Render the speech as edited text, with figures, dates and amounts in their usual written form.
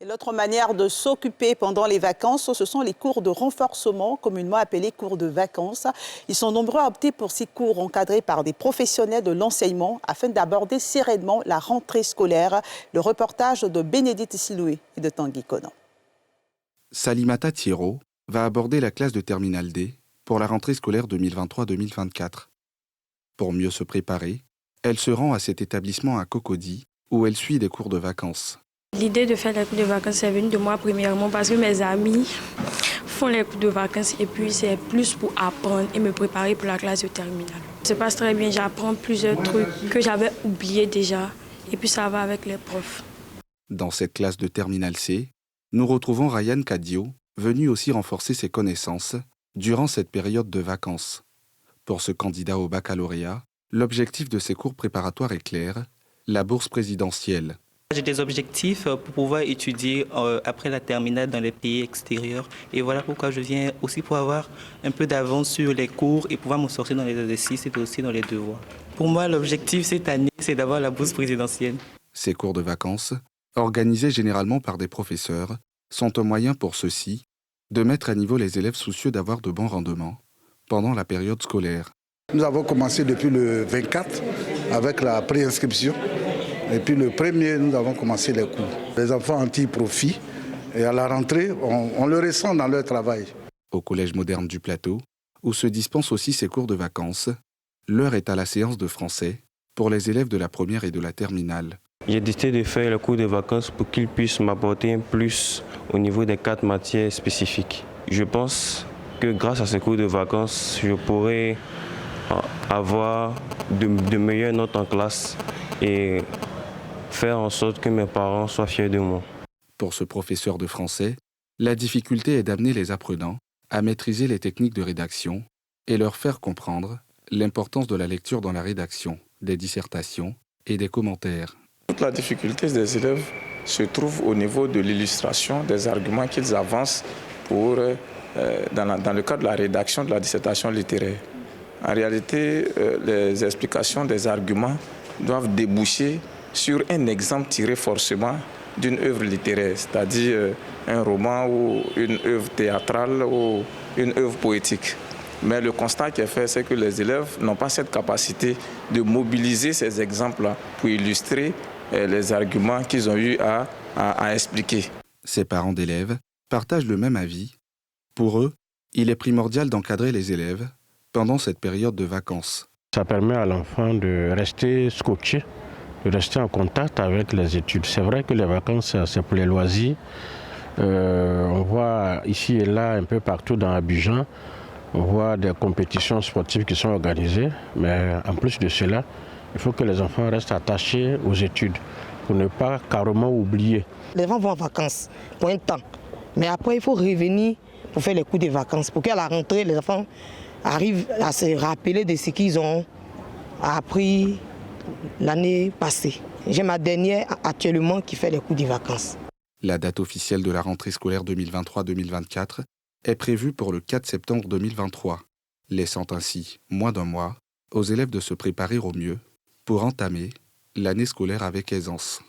Et l'autre manière de s'occuper pendant les vacances, ce sont les cours de renforcement, communément appelés cours de vacances. Ils sont nombreux à opter pour ces cours encadrés par des professionnels de l'enseignement afin d'aborder sereinement la rentrée scolaire. Le reportage de Bénédicte Siloué et de Tanguy Konan. Salimata Thierro va aborder la classe de Terminale D pour la rentrée scolaire 2023-2024. Pour mieux se préparer, elle se rend à cet établissement à Cocody où elle suit des cours de vacances. L'idée de faire les cours de vacances est venue de moi premièrement parce que mes amis font les cours de vacances et puis c'est plus pour apprendre et me préparer pour la classe de terminale. Ça se passe très bien, j'apprends plusieurs trucs que j'avais oubliés déjà et puis ça va avec les profs. Dans cette classe de Terminale C, nous retrouvons Ryan Cadio, venu aussi renforcer ses connaissances durant cette période de vacances. Pour ce candidat au baccalauréat, l'objectif de ces cours préparatoires est clair, la bourse présidentielle. J'ai des objectifs pour pouvoir étudier après la terminale dans les pays extérieurs. Et voilà pourquoi je viens aussi pour avoir un peu d'avance sur les cours et pouvoir me sortir dans les exercices et aussi dans les devoirs. Pour moi, l'objectif cette année, c'est d'avoir la bourse présidentielle. Ces cours de vacances, organisés généralement par des professeurs, sont un moyen pour ceux-ci de mettre à niveau les élèves soucieux d'avoir de bons rendements pendant la période scolaire. Nous avons commencé depuis le 24 avec la préinscription. Et puis le 1er, nous avons commencé les cours. Les enfants en tirent profit et à la rentrée, on le ressent dans leur travail. Au Collège moderne du Plateau, où se dispensent aussi ces cours de vacances, l'heure est à la séance de français pour les élèves de la première et de la terminale. J'ai décidé de faire le cours de vacances pour qu'ils puissent m'apporter un plus au niveau des 4 matières spécifiques. Je pense que grâce à ces cours de vacances, je pourrai avoir de meilleures notes en classe et faire en sorte que mes parents soient fiers de moi. Pour ce professeur de français, la difficulté est d'amener les apprenants à maîtriser les techniques de rédaction et leur faire comprendre l'importance de la lecture dans la rédaction, des dissertations et des commentaires. Toute la difficulté des élèves se trouve au niveau de l'illustration des arguments qu'ils avancent pour, dans le cadre de la rédaction de la dissertation littéraire. En réalité, les explications des arguments doivent déboucher sur un exemple tiré forcément d'une œuvre littéraire, c'est-à-dire un roman ou une œuvre théâtrale ou une œuvre poétique. Mais le constat qui est fait, c'est que les élèves n'ont pas cette capacité de mobiliser ces exemples-là pour illustrer les arguments qu'ils ont eu à expliquer. Ces parents d'élèves partagent le même avis. Pour eux, il est primordial d'encadrer les élèves pendant cette période de vacances. Ça permet à l'enfant de rester scotché, de rester en contact avec les études. C'est vrai que les vacances, c'est pour les loisirs. On voit ici et là, un peu partout dans Abidjan, on voit des compétitions sportives qui sont organisées. Mais en plus de cela, il faut que les enfants restent attachés aux études pour ne pas carrément oublier. Les enfants vont en vacances pour un temps. Mais après, il faut revenir pour faire les cours de vacances. Pour qu'à la rentrée, les enfants arrivent à se rappeler de ce qu'ils ont appris l'année passée. J'ai ma dernière actuellement qui fait les cours de vacances. La date officielle de la rentrée scolaire 2023-2024 est prévue pour le 4 septembre 2023, laissant ainsi moins d'un mois aux élèves de se préparer au mieux pour entamer l'année scolaire avec aisance.